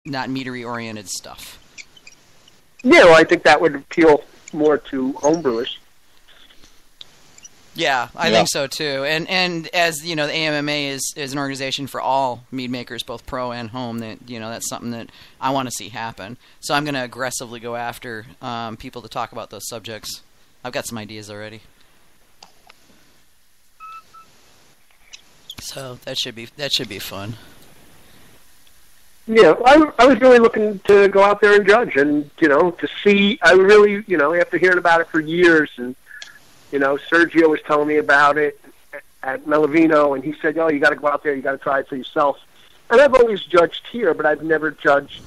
not meadery-oriented stuff. Yeah, well, I think that would appeal more to homebrewers. Yeah, I think so too. And as you know, the AMMA is an organization for all mead makers, both pro and home. That that's something that I want to see happen. So I'm going to aggressively go after people to talk about those subjects. I've got some ideas already. So that should be fun. Yeah, I was really looking to go out there and judge, and to see. I really, after hearing about it for years, and Sergio was telling me about it at Melavino, and he said, "Oh, you got to go out there. You got to try it for yourself." And I've always judged here, but I've never judged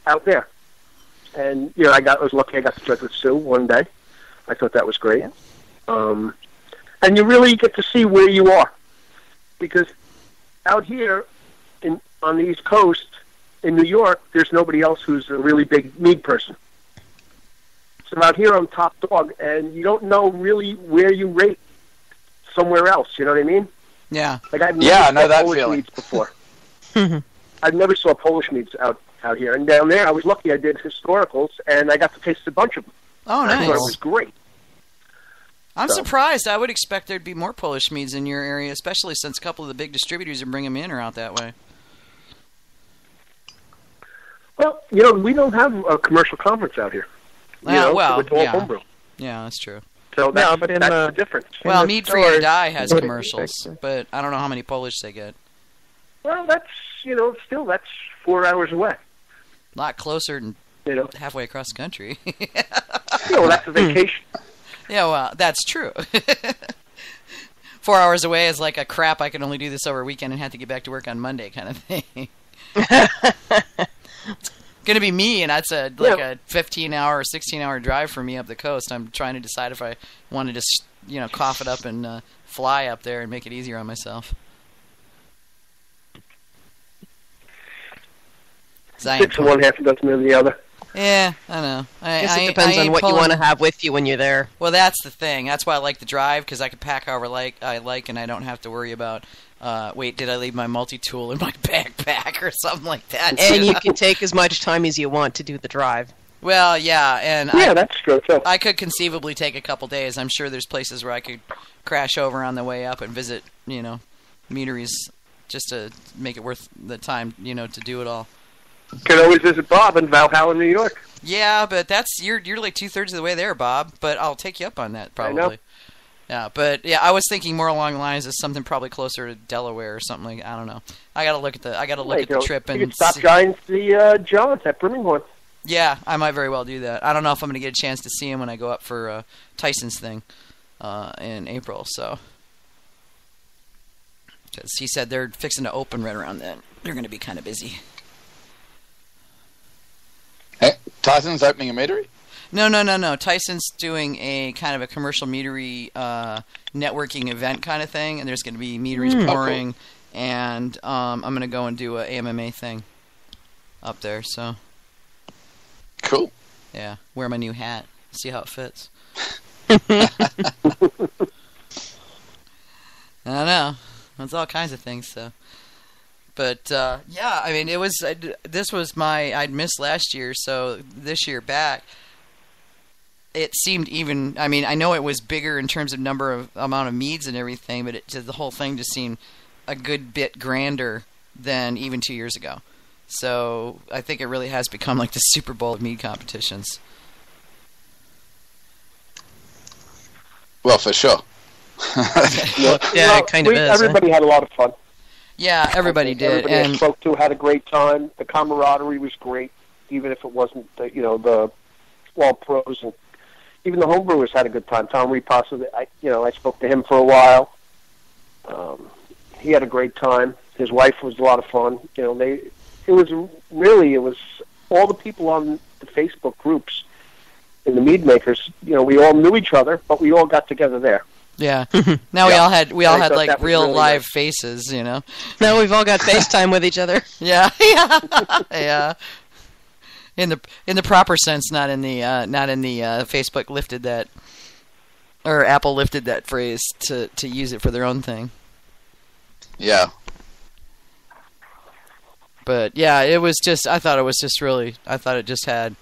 out there. And I was lucky. I got to judge with Sue one day. I thought that was great. And you really get to see where you are, because out here on the East Coast in New York, there's nobody else who's a really big mead person. So out here I'm top dog, and you don't know really where you rate somewhere else. You know what I mean? Yeah. Like I've never know that Polish feeling meads before. I've never saw Polish meads out here, and down there I was lucky. I did historicals, and I got to taste a bunch of them. Oh, nice! I thought it was great. I'm surprised. I would expect there'd be more Polish meads in your area, especially since a couple of the big distributors who bring them in are out that way. Well, we don't have a commercial conference out here. Well, it's all homebrew. Yeah, that's true. So that's the difference. Well, Mead Free or Die has commercials, but I don't know how many Polish they get. Well, that's, still that's 4 hours away. A lot closer than halfway across the country. Well, that's a vacation. Yeah, well, that's true. 4 hours away is like a crap, I can only do this over a weekend and have to get back to work on Monday kind of thing. Going to be me, and that's a 15-hour or 16-hour drive for me up the coast. I'm trying to decide if I want to just, cough it up and fly up there and make it easier on myself. 6 of one, half a dozen of the other. Yeah, I know. I guess it depends on what you want to have with you when you're there. Well, that's the thing. That's why I like the drive, because I can pack however I like, and I don't have to worry about, wait, did I leave my multi-tool in my backpack or something like that? And you can take as much time as you want to do the drive. Well, yeah, and that's true, too. I could conceivably take a couple days. I'm sure there's places where I could crash over on the way up and visit, meaderies just to make it worth the time, to do it all. Can always visit Bob in Valhalla, New York. Yeah, but you're like 2/3 of the way there, Bob. But I'll take you up on that probably. I know. Yeah, but I was thinking more along the lines of something probably closer to Delaware or something like. I don't know. I got to look at the trip and you could stop Giants the Johns at Birmingham. Yeah, I might very well do that. I don't know if I'm going to get a chance to see him when I go up for Tyson's thing in April. So, because he said they're fixing to open right around then. They're going to be kind of busy. Hey, Tyson's opening a meadery? No. Tyson's doing a kind of a commercial meadery networking event kind of thing, and there's going to be meaderies pouring, and I'm going to go and do a AMMA thing up there. So cool. Yeah, wear my new hat. See how it fits. I don't know. That's all kinds of things. So. But, yeah, I mean, this was I'd missed last year, so this year back, it seemed even, I mean, I know it was bigger in terms of amount of meads and everything, but the whole thing just seemed a good bit grander than even 2 years ago. So I think it really has become like the Super Bowl of mead competitions. Well, for sure. Yeah, it kind of is. Everybody had a lot of fun. Yeah, everybody did. Everybody I spoke to had a great time. The camaraderie was great, even if it wasn't, the all pros, and even the homebrewers had a good time. Tom Repasa, I spoke to him for a while. He had a great time. His wife was a lot of fun. It was all the people on the Facebook groups and the mead makers. We all knew each other, but we all got together there. Yeah. Now we all had like real really live faces, Now we've all got FaceTime with each other. Yeah. Yeah. In the proper sense, not in the Facebook lifted that, or Apple lifted that phrase to use it for their own thing. Yeah. But yeah, it was just. I thought it just had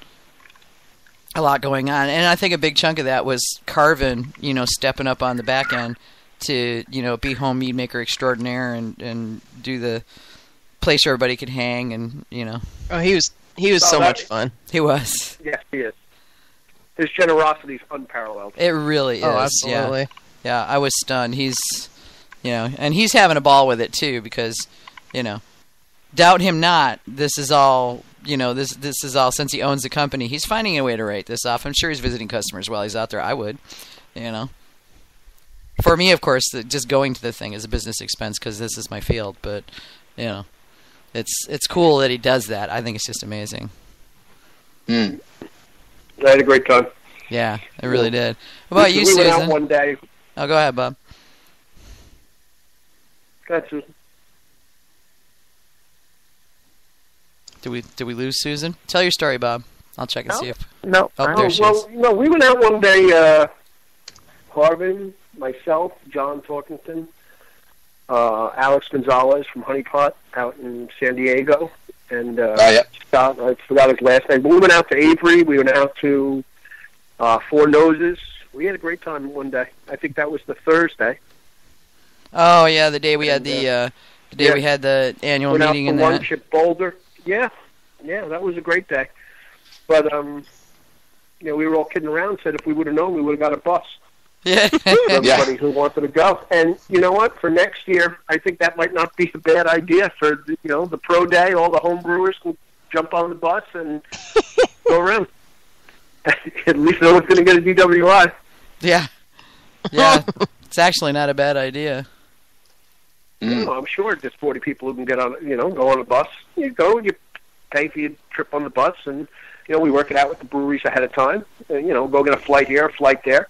a lot going on, and I think a big chunk of that was Carvin, stepping up on the back end to, be home mead maker extraordinaire and do the place where everybody could hang, and Oh, he was so much fun. He was. Yes, he is. His generosity is unparalleled. It really is. Oh, absolutely. Yeah, I was stunned. He's, and he's having a ball with it too, because, doubt him not. This is all, this is all, since he owns the company, he's finding a way to write this off. I'm sure he's visiting customers while he's out there. I would, For me, of course, just going to the thing is a business expense because this is my field. But, it's cool that he does that. I think it's just amazing. I had a great time. Yeah, I really did. What about you, we Susan? went out one day. Oh, go ahead, Bob. Go ahead, Susan. Did we lose Susan? Tell your story, Bob. I'll check and see if. No. Oh, there she is. No, we went out one day. Harvin, myself, John Torkington, Alex Gonzalez from Honey Pot out in San Diego, and Scott, I forgot his last name. But we went out to Avery. We went out to Four Noses. We had a great time one day. I think that was the Thursday. Oh yeah, the day we had we had the annual meeting in that. Lunch at Boulder. Yeah, that was a great day. But we were all kidding around. Said if we would have known, we would have got a bus. Yeah, for everybody who wanted to go. And you know what? For next year, I think that might not be a bad idea. For the pro day, all the home brewers can jump on the bus and go around. At least no one's going to get a DWI. Yeah, it's actually not a bad idea. I'm sure there's 40 people who can get on, go on a bus. You go, you pay for your trip on the bus, and we work it out with the breweries ahead of time. And, go get a flight here, a flight there.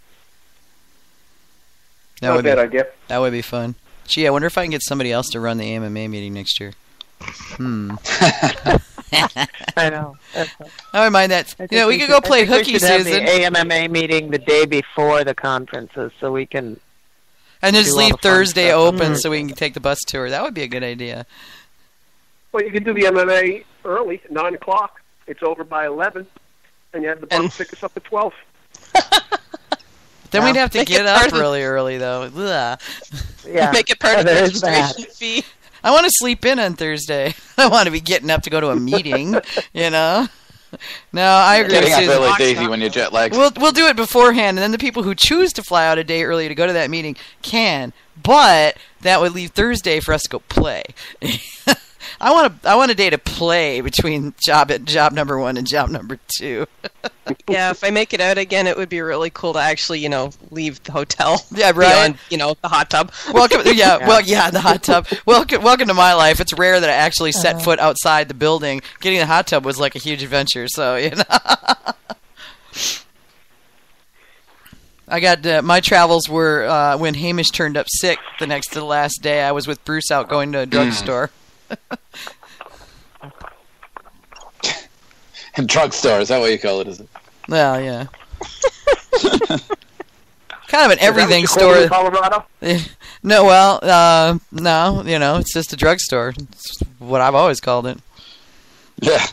Not a bad idea. That would be fun. Gee, I wonder if I can get somebody else to run the AMMA meeting next year. I know. I wouldn't mind that. We could go play hooky, we should Susan. have the AMMA meeting the day before the conferences, so we can. And just leave Thursday open so we can take the bus tour. That would be a good idea. Well, you can do the MMA early, 9 o'clock. It's over by 11, and you have the bus pick us up at 12. Then we'd have to get up really early, though. Ugh. Yeah, make it part of the registration fee. I want to sleep in on Thursday. I don't want to be getting up to go to a meeting, No, I agree. Getting up early, Daisy, when you're jet lagged. We'll do it beforehand, and then the people who choose to fly out a day early to go to that meeting can. But that would leave Thursday for us to go play. I want a day to play between job number 1 and job number 2. Yeah, if I make it out again, it would be really cool to actually, leave the hotel. Yeah, right. Beyond, the hot tub. Welcome. The hot tub. Welcome to my life. It's rare that I actually set foot outside the building. Getting the hot tub was like a huge adventure. So I got my travels were when Hamish turned up sick the next to the last day. I was with Bruce out going to a drugstore. Drugstore, is that what you call it, is it? Well, yeah. Kind of an everything store. In Colorado? No, no, it's just a drugstore. It's what I've always called it. Yeah.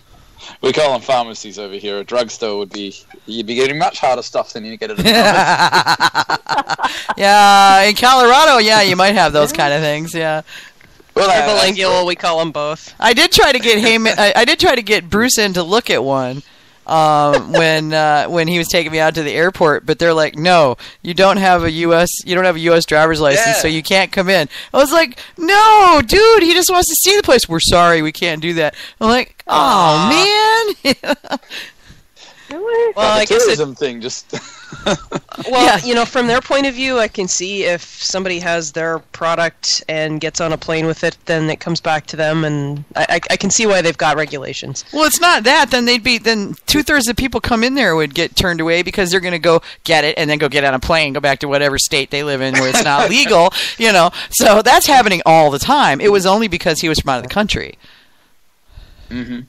We call them pharmacies over here. A drugstore you'd be getting much harder stuff than you get at a pharmacy. Yeah, in Colorado, you might have those kind of things, yeah. Well, bilingual, we call them both. I did try to get Bruce in to look at one when he was taking me out to the airport, but they're like, "No, you don't have a U.S. driver's license, so you can't come in." I was like, "No, dude, he just wants to see the place." "We're sorry, we can't do that." I'm like, "Oh man." Really? Well, I guess tourism thing just. Well, from their point of view, I can see if somebody has their product and gets on a plane with it, then it comes back to them, and I can see why they've got regulations. Well, it's not that. Then 2/3 of the people come in there would get turned away because they're going to go get it and then go get on a plane, go back to whatever state they live in where it's not legal. So that's happening all the time. It was only because he was from out of the country. Mm-hmm.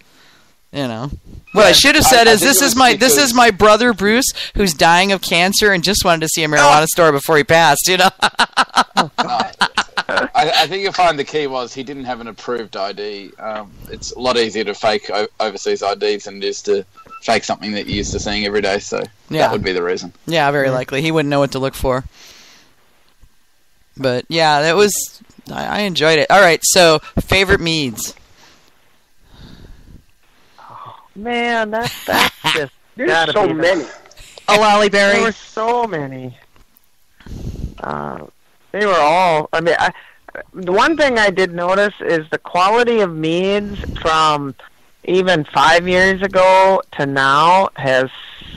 What I should have said is this is my brother Bruce who's dying of cancer and just wanted to see a marijuana store before he passed. I I think you'll find the key was he didn't have an approved ID. It's a lot easier to fake overseas IDs than it is to fake something that you're used to seeing every day. So that would be the reason. Yeah, very likely. He wouldn't know what to look for. But yeah, that was. I enjoyed it. All right, so favorite meads. Oh, man, that's just There's so many. A lollyberry. There were so many. They were all. I mean, the one thing I did notice is the quality of meads from even 5 years ago to now has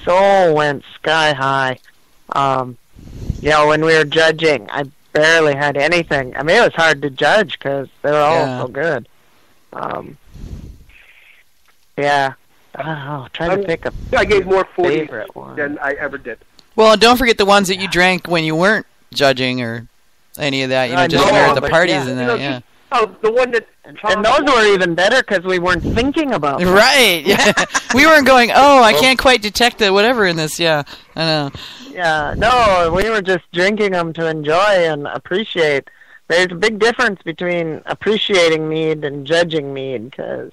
so went sky high. When we were judging, I barely had anything. I mean, it was hard to judge because they were all so good. I don't know. Trying to pick a I gave more 40 favorite one than I ever did. Well, don't forget the ones that you drank when you weren't judging or any of that. Just when you were at the parties and that. Oh, the one that. And those were even better because we weren't thinking about them. Right. Yeah. We weren't going, I can't quite detect the whatever in this. Yeah, I know. Yeah, no, we were just drinking them to enjoy and appreciate. There's a big difference between appreciating mead and judging mead because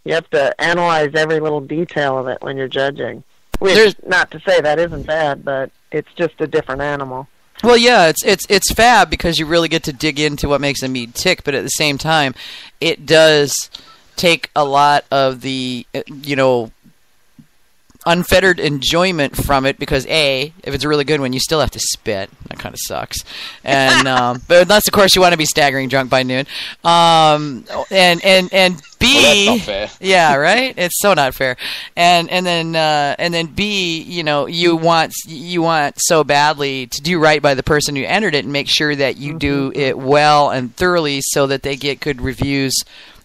you have to analyze every little detail of it when you're judging. Which, not to say that isn't bad, but it's just a different animal. Well, yeah, it's fab because you really get to dig into what makes a mead tick, but at the same time, it does take a lot of the, unfettered enjoyment from it because if it's a really good one, you still have to spit. That kind of sucks. And but unless of course you want to be staggering drunk by noon. And B, well, that's not fair. Yeah, right. It's so not fair. And then B, you want so badly to do right by the person who entered it and make sure that you do it well and thoroughly so that they get good reviews,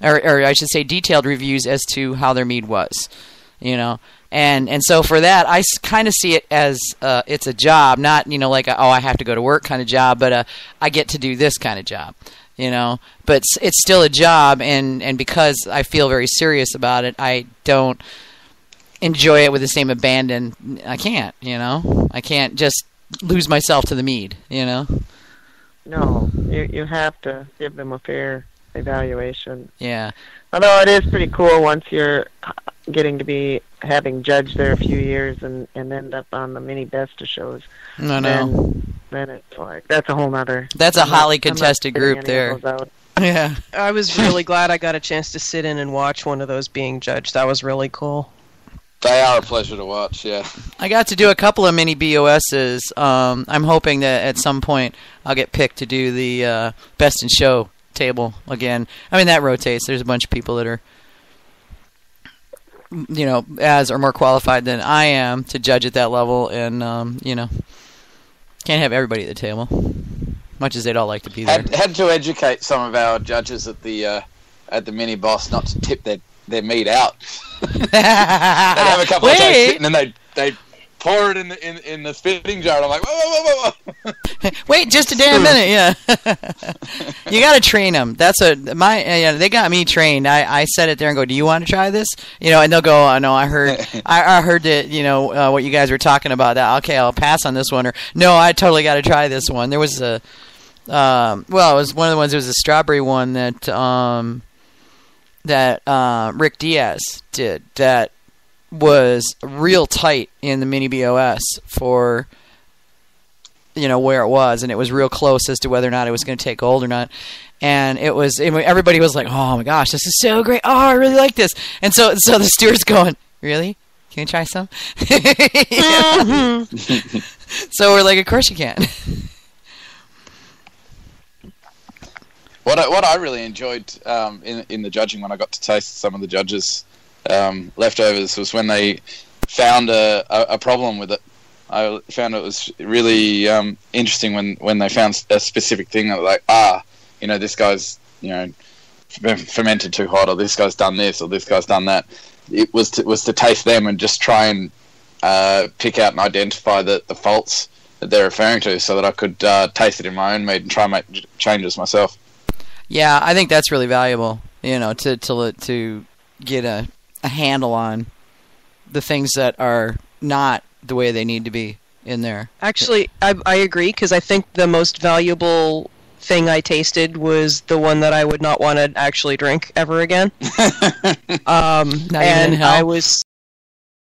or I should say detailed reviews as to how their mead was. And so for that, I kind of see it as it's a job, not like I have to go to work kind of job, but I get to do this kind of job, But it's still a job, and because I feel very serious about it, I don't enjoy it with the same abandon. I can't, I can't just lose myself to the mead, No, you have to give them a fair evaluation. Yeah. Although it is pretty cool once you're getting to be having judged there a few years and end up on the mini Besta shows. No, no. Then it's like that's a whole nother. That's a hotly contested group there. Yeah. I was really glad I got a chance to sit in and watch one of those being judged. That was really cool. They are a pleasure to watch, yeah. I got to do a couple of mini BOSs. I'm hoping that at some point I'll get picked to do the Best in Show table again. I mean, that rotates. There's a bunch of people that are, as or more qualified than I am to judge at that level, and can't have everybody at the table, much as they'd all like to be there. Had to educate some of our judges at the mini boss not to tip their meat out. They'd have a couple of days sitting and they pour it in the spitting jar. And I'm like, whoa. Wait just a damn minute, yeah. You got to train them. That's they got me trained. I set it there and go, do you want to try this? And they'll go, oh, no, I heard that, what you guys were talking about. That okay, I'll pass on this one. Or no, I totally got to try this one. There was it was one of the ones. It was a strawberry one that Rick Diaz did that was real tight in the mini BOS for where it was, and it was real close as to whether or not it was going to take gold or not. And everybody was like, oh my gosh, this is so great, I really like this. And so the steward's going, really, can you try some? So we're like, of course you can. What I really enjoyed in the judging when I got to taste some of the judges' leftovers was when they found a problem with it. I found it was really interesting when they found a specific thing that like, this guy's fermented too hot, or this guy's done this, or this guy's done that. It was to taste them and just try and pick out and identify the faults that they're referring to, so that I could taste it in my own mead and try and make changes myself. Yeah, I think that's really valuable. To get a handle on the things that are not the way they need to be in there. Actually, I agree, because I think the most valuable thing I tasted was the one that I would not want to actually drink ever again. Not even in and hell? I was